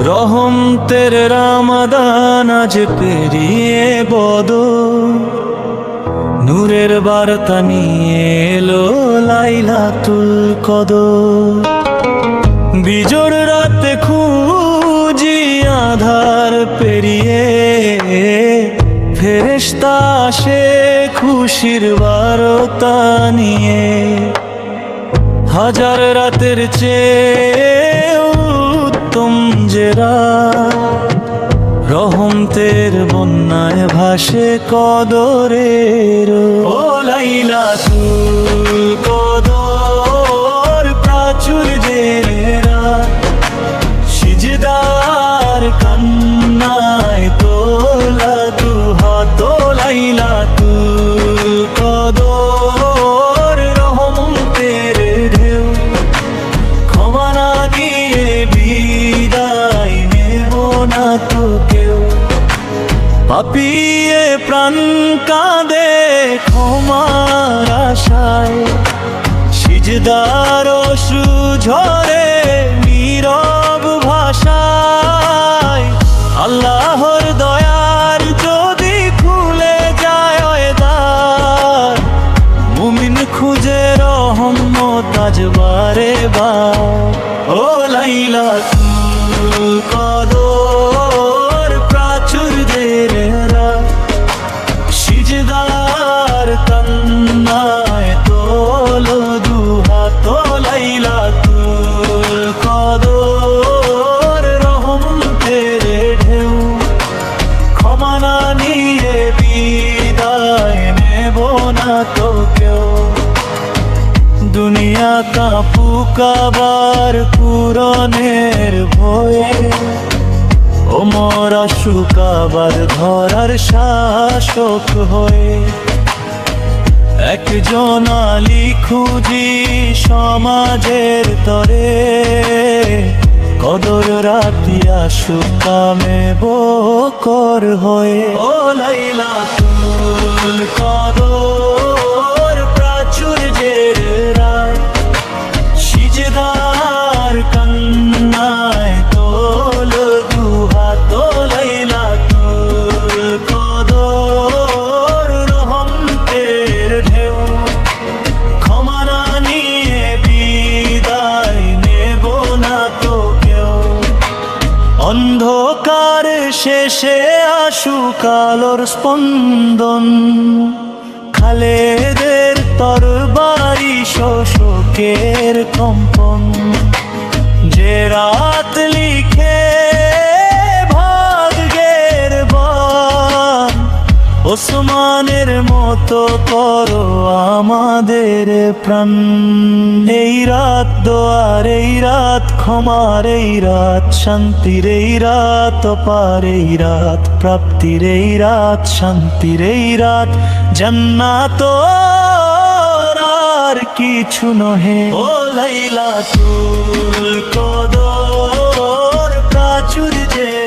রহমতের রামাদান আজ পেরিয়ে বদর, নূরের বার্তা নিয়ে এলো লাইলাতুল কদর। বিজোড় রাতে খুঁজি আধার পেরিয়ে, ফেরেশতা আসে খুশির বার্তা নিয়ে। হাজার রাতের চেয়ে উত্তম যে রাত, রহমতের বন্যায় ভাসে কদরের। ও লাইলাতুল কদর প্রাচুর্যের রাত, সিজদার কান্নায় তোলা দুহাত। ও লাইলাতুল কদর রহমতের ঢেউ, ক্ষমা না দিয়ে বিদায় নেব না তো কেউ। পাপিয়ে প্রাণ কাঁদে ক্ষমার আশায়, সিজদার অশ্রু ঝরে নীরব ভাষায়। আল্লাহর দয়ার যদি খুলে যায় দ্বার, মুমিন খুঁজে রহমত আজ বারে বার। ও লাইলাতুল কদর প্রাচুর্যের রাত, সিজদার কান্নায় তোলো দুহাত। ও লাইলাতুল কদর রহমতের ঢেউ, ক্ষমা না নিয়ে বিদায় নেব না তো কেউ। দুনিয়া কাঁপুক আবার পূরণের ভয়ে, ও মরা শুকাবার ধরার শাসক হয়ে। একজন আলী খুঁজি সমাজের তরে, কদর রাতিয়া শুকামে বকর হয়ে। ও লাইলাতুল কদর প্রাচুর্যের রাত, সিজদার কান্নায় তোলো দুহাত। ও লাইলাতুল কদর রহমতের ঢেউ, ক্ষমা না নিয়ে বিদায় নেব না তো কেউ। অন্ধকার শেষে আসুক আলোর স্পন্দন, খালেদের তরবারি শোষকের কম্পন। যে রাত লিখে ভাগ্যের বান, ওসমানের মতো করো আমাদের প্রাণ। এই রাত দোয়ার, এই রাত ক্ষমার, এই রাত শান্তির, এই রাত পার, এই রাত প্রাপ্তির, এই রাত শান্তির, এই রাত জান্নাত আর কিছু নহে। ও লাইলাতুল কদর প্রাচুর্যের